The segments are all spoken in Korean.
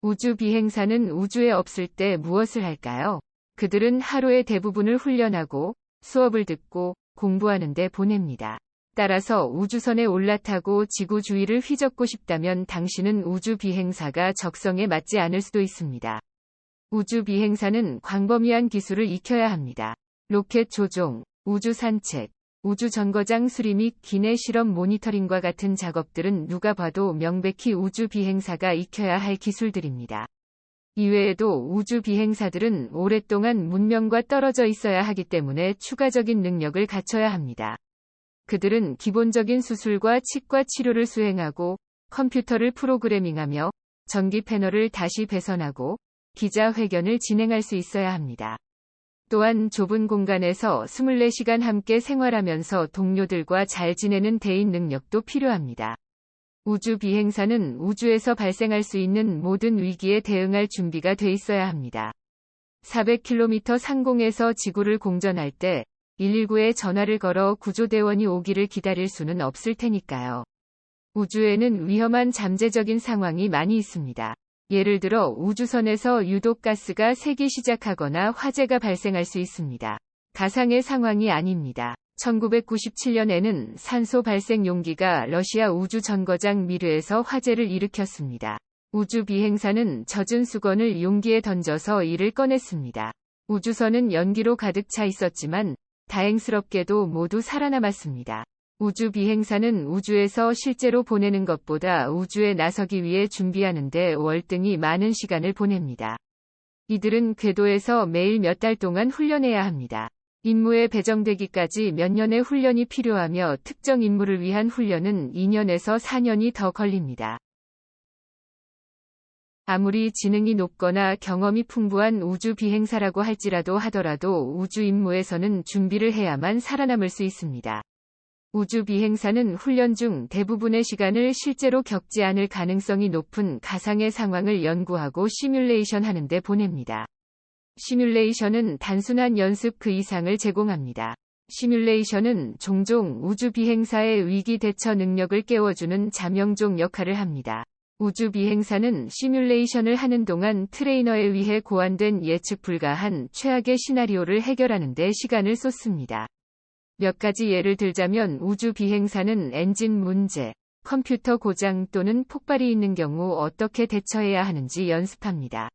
우주 비행사는 우주에 없을 때 무엇을 할까요? 그들은 하루의 대부분을 훈련하고 수업을 듣고 공부하는 데 보냅니다. 따라서 우주선에 올라타고 지구 주위를 휘젓고 싶다면 당신은 우주 비행사가 적성에 맞지 않을 수도 있습니다. 우주 비행사는 광범위한 기술을 익혀야 합니다. 로켓 조종, 우주 산책, 우주 정거장 수리 및 기내 실험 모니터링과 같은 작업들은 누가 봐도 명백히 우주 비행사가 익혀야 할 기술들입니다. 이외에도 우주 비행사들은 오랫동안 문명과 떨어져 있어야 하기 때문에 추가적인 능력을 갖춰야 합니다. 그들은 기본적인 수술과 치과 치료를 수행하고 컴퓨터를 프로그래밍하며 전기 패널을 다시 배선하고 기자회견을 진행할 수 있어야 합니다. 또한 좁은 공간에서 24시간 함께 생활하면서 동료들과 잘 지내는 대인 능력도 필요합니다. 우주 비행사는 우주에서 발생할 수 있는 모든 위기에 대응할 준비가 돼 있어야 합니다. 400km 상공에서 지구를 공전할 때 119에 전화를 걸어 구조대원이 오기를 기다릴 수는 없을 테니까요. 우주에는 위험한 잠재적인 상황이 많이 있습니다. 예를 들어 우주선에서 유독 가스가 새기 시작하거나 화재가 발생할 수 있습니다. 가상의 상황이 아닙니다. 1997년에는 산소 발생 용기가 러시아 우주 정거장 미르에서 화재를 일으켰습니다. 우주 비행사는 젖은 수건을 용기에 던져서 이를 꺼냈습니다. 우주선은 연기로 가득 차 있었지만 다행스럽게도 모두 살아남았습니다. 우주 비행사는 우주에서 실제로 보내는 것보다 우주에 나서기 위해 준비하는 데 월등히 많은 시간을 보냅니다. 이들은 궤도에서 매일 몇 달 동안 훈련해야 합니다. 임무에 배정되기까지 몇 년의 훈련이 필요하며 특정 임무를 위한 훈련은 2년에서 4년이 더 걸립니다. 아무리 지능이 높거나 경험이 풍부한 우주 비행사라고 하더라도 우주 임무에서는 준비를 해야만 살아남을 수 있습니다. 우주 비행사는 훈련 중 대부분의 시간을 실제로 겪지 않을 가능성이 높은 가상의 상황을 연구하고 시뮬레이션 하는 데 보냅니다. 시뮬레이션은 단순한 연습 그 이상을 제공합니다. 시뮬레이션은 종종 우주 비행사의 위기 대처 능력을 깨워주는 자명종 역할을 합니다. 우주 비행사는 시뮬레이션을 하는 동안 트레이너에 의해 고안된 예측 불가한 최악의 시나리오를 해결하는 데 시간을 쏟습니다. 몇 가지 예를 들자면 우주 비행사는 엔진 문제, 컴퓨터 고장 또는 폭발이 있는 경우 어떻게 대처해야 하는지 연습합니다.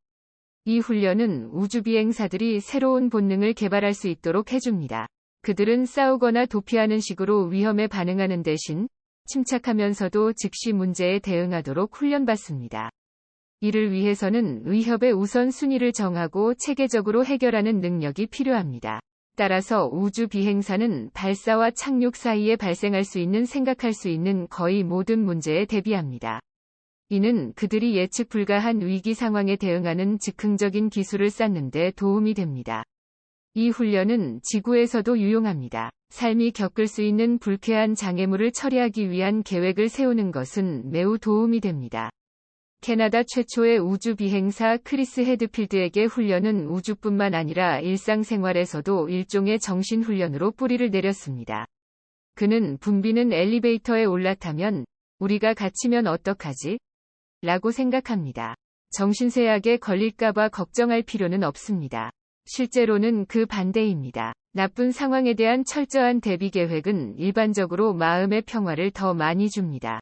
이 훈련은 우주 비행사들이 새로운 본능을 개발할 수 있도록 해줍니다. 그들은 싸우거나 도피하는 식으로 위험에 반응하는 대신 침착하면서도 즉시 문제에 대응하도록 훈련받습니다. 이를 위해서는 위협의 우선순위를 정하고 체계적으로 해결하는 능력이 필요합니다. 따라서 우주 비행사는 발사와 착륙 사이에 발생할 수 있는 생각할 수 있는 거의 모든 문제에 대비합니다. 이는 그들이 예측 불가한 위기 상황에 대응하는 즉흥적인 기술을 쌓는 데 도움이 됩니다. 이 훈련은 지구에서도 유용합니다. 삶이 겪을 수 있는 불쾌한 장애물을 처리하기 위한 계획을 세우는 것은 매우 도움이 됩니다. 캐나다 최초의 우주 비행사 크리스 헤드필드에게 훈련은 우주뿐만 아니라 일상생활에서도 일종의 정신훈련으로 뿌리를 내렸습니다. 그는 붐비는 엘리베이터에 올라타면 우리가 갇히면 어떡하지? 라고 생각합니다. 정신쇠약에 걸릴까봐 걱정할 필요는 없습니다. 실제로는 그 반대입니다. 나쁜 상황에 대한 철저한 대비 계획은 일반적으로 마음의 평화를 더 많이 줍니다.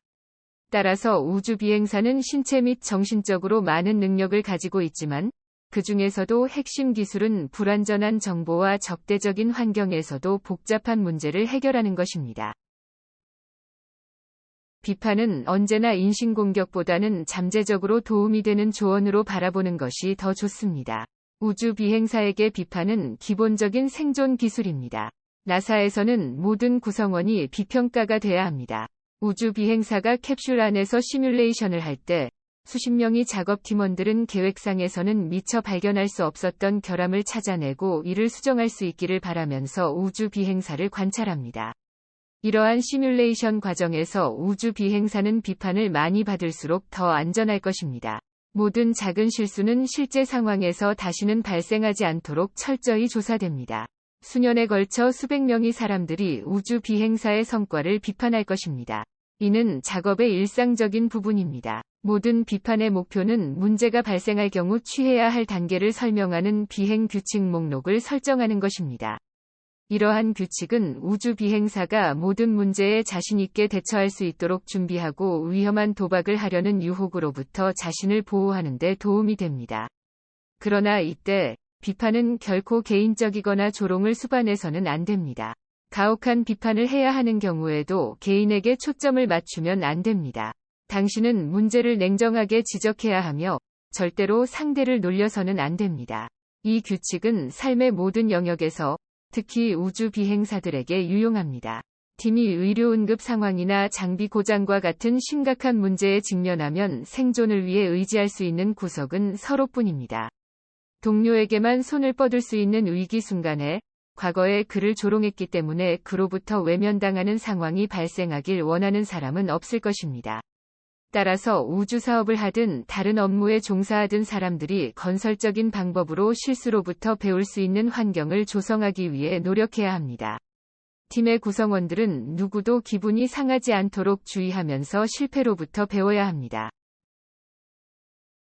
따라서 우주 비행사는 신체 및 정신적으로 많은 능력을 가지고 있지만 그 중에서도 핵심 기술은 불완전한 정보와 적대적인 환경에서도 복잡한 문제를 해결하는 것입니다. 비판은 언제나 인신공격보다는 잠재적으로 도움이 되는 조언으로 바라보는 것이 더 좋습니다. 우주 비행사에게 비판은 기본적인 생존 기술입니다. 나사에서는 모든 구성원이 비평가가 돼야 합니다. 우주 비행사가 캡슐 안에서 시뮬레이션을 할 때 수십 명의 작업팀원들은 계획상에서는 미처 발견할 수 없었던 결함을 찾아내고 이를 수정할 수 있기를 바라면서 우주 비행사를 관찰합니다. 이러한 시뮬레이션 과정에서 우주 비행사는 비판을 많이 받을수록 더 안전할 것입니다. 모든 작은 실수는 실제 상황에서 다시는 발생하지 않도록 철저히 조사됩니다. 수년에 걸쳐 수백 명의 사람들이 우주 비행사의 성과를 비판할 것입니다. 이는 작업의 일상적인 부분입니다. 모든 비판의 목표는 문제가 발생할 경우 취해야 할 단계를 설명하는 비행 규칙 목록을 설정하는 것입니다. 이러한 규칙은 우주 비행사가 모든 문제에 자신 있게 대처할 수 있도록 준비하고 위험한 도박을 하려는 유혹으로부터 자신을 보호하는 데 도움이 됩니다. 그러나 이때 비판은 결코 개인적이거나 조롱을 수반해서는 안 됩니다. 가혹한 비판을 해야 하는 경우에도 개인에게 초점을 맞추면 안 됩니다. 당신은 문제를 냉정하게 지적해야 하며 절대로 상대를 놀려서는 안 됩니다. 이 규칙은 삶의 모든 영역에서 특히 우주 비행사들에게 유용합니다. 팀이 의료응급 상황이나 장비 고장과 같은 심각한 문제에 직면하면 생존을 위해 의지할 수 있는 구석은 서로뿐입니다. 동료에게만 손을 뻗을 수 있는 위기 순간에 과거에 그를 조롱했기 때문에 그로부터 외면당하는 상황이 발생하길 원하는 사람은 없을 것입니다. 따라서 우주 사업을 하든 다른 업무에 종사하든 사람들이 건설적인 방법으로 실수로부터 배울 수 있는 환경을 조성하기 위해 노력해야 합니다. 팀의 구성원들은 누구도 기분이 상하지 않도록 주의하면서 실패로부터 배워야 합니다.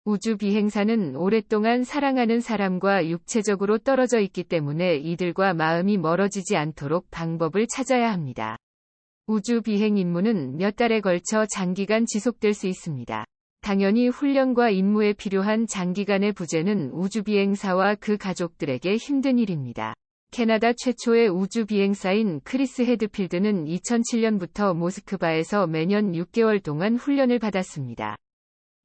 우주 비행사는 오랫동안 사랑하는 사람과 육체적으로 떨어져 있기 때문에 이들과 마음이 멀어지지 않도록 방법을 찾아야 합니다. 우주 비행 임무는 몇 달에 걸쳐 장기간 지속될 수 있습니다. 당연히 훈련과 임무에 필요한 장기간의 부재는 우주 비행사와 그 가족들에게 힘든 일입니다. 캐나다 최초의 우주 비행사인 크리스 헤드필드는 2007년부터 모스크바에서 매년 6개월 동안 훈련을 받았습니다.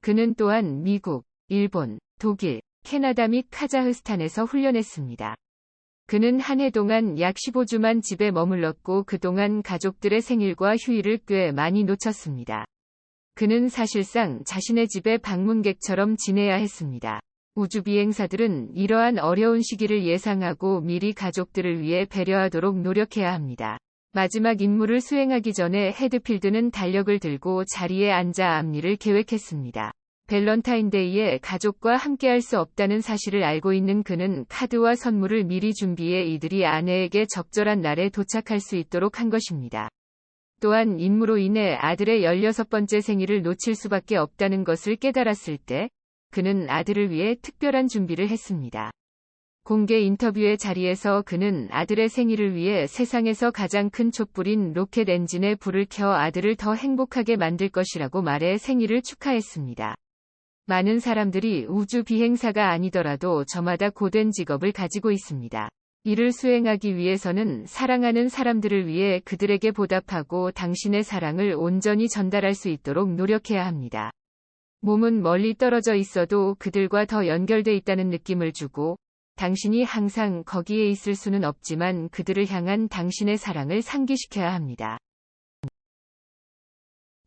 그는 또한 미국, 일본, 독일, 캐나다 및 카자흐스탄에서 훈련했습니다. 그는 한 해 동안 약 15주만 집에 머물렀고 그동안 가족들의 생일과 휴일을 꽤 많이 놓쳤습니다. 그는 사실상 자신의 집에 방문객처럼 지내야 했습니다. 우주 비행사들은 이러한 어려운 시기를 예상하고 미리 가족들을 위해 배려하도록 노력해야 합니다. 마지막 임무를 수행하기 전에 헤드필드는 달력을 들고 자리에 앉아 앞일을 계획했습니다. 밸런타인데이에 가족과 함께할 수 없다는 사실을 알고 있는 그는 카드와 선물을 미리 준비해 이들이 아내에게 적절한 날에 도착할 수 있도록 한 것입니다. 또한 임무로 인해 아들의 16번째 생일을 놓칠 수밖에 없다는 것을 깨달았을 때 그는 아들을 위해 특별한 준비를 했습니다. 공개 인터뷰의 자리에서 그는 아들의 생일을 위해 세상에서 가장 큰 촛불인 로켓 엔진에 불을 켜 아들을 더 행복하게 만들 것이라고 말해 생일을 축하했습니다. 많은 사람들이 우주 비행사가 아니더라도 저마다 고된 직업을 가지고 있습니다. 이를 수행하기 위해서는 사랑하는 사람들을 위해 그들에게 보답하고 당신의 사랑을 온전히 전달할 수 있도록 노력해야 합니다. 몸은 멀리 떨어져 있어도 그들과 더 연결돼 있다는 느낌을 주고 당신이 항상 거기에 있을 수는 없지만 그들을 향한 당신의 사랑을 상기시켜야 합니다.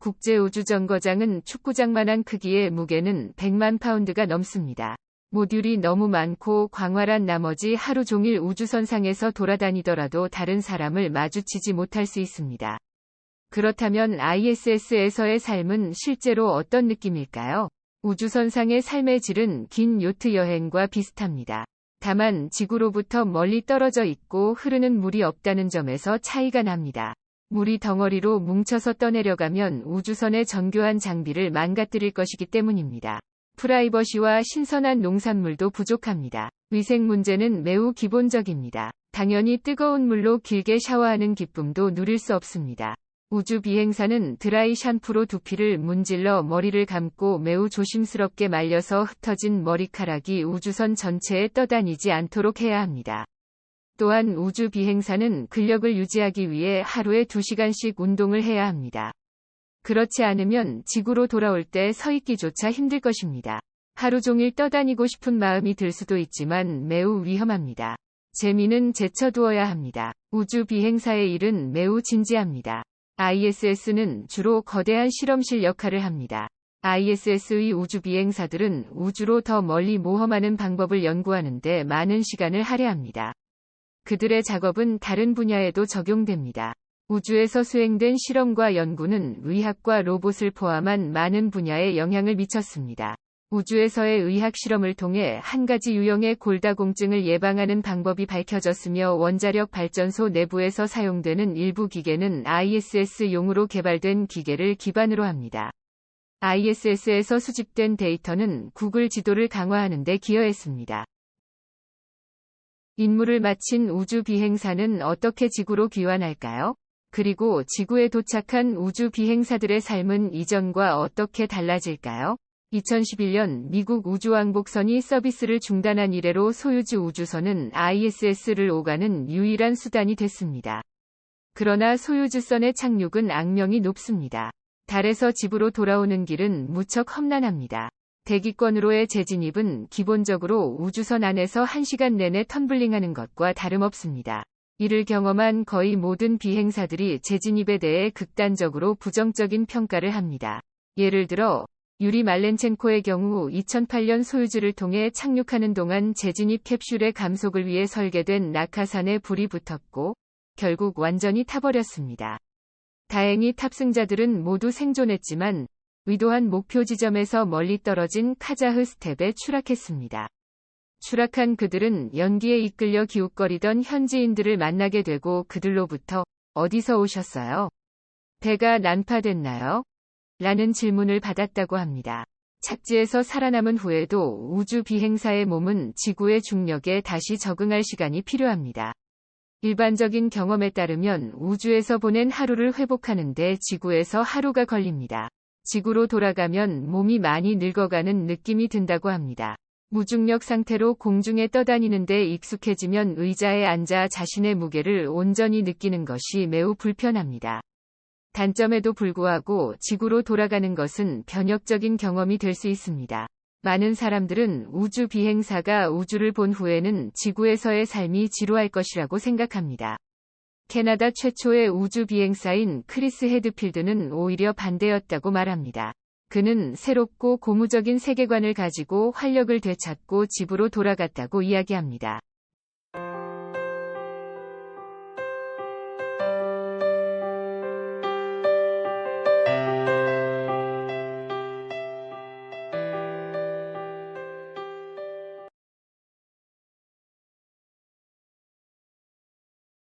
국제우주정거장은 축구장만한 크기의 무게는 100만 파운드가 넘습니다. 모듈이 너무 많고 광활한 나머지 하루 종일 우주선상에서 돌아다니더라도 다른 사람을 마주치지 못할 수 있습니다. 그렇다면 ISS에서의 삶은 실제로 어떤 느낌일까요? 우주선상의 삶의 질은 긴 요트 여행과 비슷합니다. 다만 지구로부터 멀리 떨어져 있고 흐르는 물이 없다는 점에서 차이가 납니다. 물이 덩어리로 뭉쳐서 떠내려가면 우주선의 정교한 장비를 망가뜨릴 것이기 때문입니다. 프라이버시와 신선한 농산물도 부족합니다. 위생 문제는 매우 기본적입니다. 당연히 뜨거운 물로 길게 샤워하는 기쁨도 누릴 수 없습니다. 우주 비행사는 드라이 샴푸로 두피를 문질러 머리를 감고 매우 조심스럽게 말려서 흩어진 머리카락이 우주선 전체에 떠다니지 않도록 해야 합니다. 또한 우주 비행사는 근력을 유지하기 위해 하루에 2시간씩 운동을 해야 합니다. 그렇지 않으면 지구로 돌아올 때 서 있기조차 힘들 것입니다. 하루 종일 떠다니고 싶은 마음이 들 수도 있지만 매우 위험합니다. 재미는 제쳐두어야 합니다. 우주 비행사의 일은 매우 진지합니다. ISS는 주로 거대한 실험실 역할을 합니다. ISS의 우주 비행사들은 우주로 더 멀리 모험하는 방법을 연구하는 데 많은 시간을 할애합니다. 그들의 작업은 다른 분야에도 적용됩니다. 우주에서 수행된 실험과 연구는 의학과 로봇을 포함한 많은 분야에 영향을 미쳤습니다. 우주에서의 의학 실험을 통해 한 가지 유형의 골다공증을 예방하는 방법이 밝혀졌으며 원자력 발전소 내부에서 사용되는 일부 기계는 ISS용으로 개발된 기계를 기반으로 합니다. ISS에서 수집된 데이터는 구글 지도를 강화하는 데 기여했습니다. 임무를 마친 우주 비행사는 어떻게 지구로 귀환할까요? 그리고 지구에 도착한 우주 비행사들의 삶은 이전과 어떻게 달라질까요? 2011년 미국 우주왕복선이 서비스를 중단한 이래로 소유주 우주선은 ISS를 오가는 유일한 수단이 됐습니다. 그러나 소유주선의 착륙은 악명이 높습니다. 달에서 집으로 돌아오는 길은 무척 험난합니다. 대기권으로의 재진입은 기본적으로 우주선 안에서 1시간 내내 텀블링하는 것과 다름없습니다. 이를 경험한 거의 모든 비행사들이 재진입에 대해 극단적으로 부정적인 평가를 합니다. 예를 들어 유리 말렌첸코의 경우 2008년 소유주를 통해 착륙하는 동안 재진입 캡슐의 감속을 위해 설계된 낙하산에 불이 붙었고 결국 완전히 타버렸습니다. 다행히 탑승자들은 모두 생존했지만 의도한 목표 지점에서 멀리 떨어진 카자흐스텝에 추락했습니다. 추락한 그들은 연기에 이끌려 기웃거리던 현지인들을 만나게 되고 그들로부터 "어디서 오셨어요? 배가 난파됐나요?" 라는 질문을 받았다고 합니다. 착지에서 살아남은 후에도 우주 비행사의 몸은 지구의 중력에 다시 적응할 시간이 필요합니다. 일반적인 경험에 따르면 우주에서 보낸 하루를 회복하는 데 지구에서 하루가 걸립니다. 지구로 돌아가면 몸이 많이 늙어가는 느낌이 든다고 합니다. 무중력 상태로 공중에 떠다니는 데 익숙해지면 의자에 앉아 자신의 무게를 온전히 느끼는 것이 매우 불편합니다. 단점에도 불구하고 지구로 돌아가는 것은 변혁적인 경험이 될 수 있습니다. 많은 사람들은 우주 비행사가 우주를 본 후에는 지구에서의 삶이 지루할 것이라고 생각합니다. 캐나다 최초의 우주 비행사인 크리스 헤드필드는 오히려 반대였다고 말합니다. 그는 새롭고 고무적인 세계관을 가지고 활력을 되찾고 집으로 돌아갔다고 이야기합니다.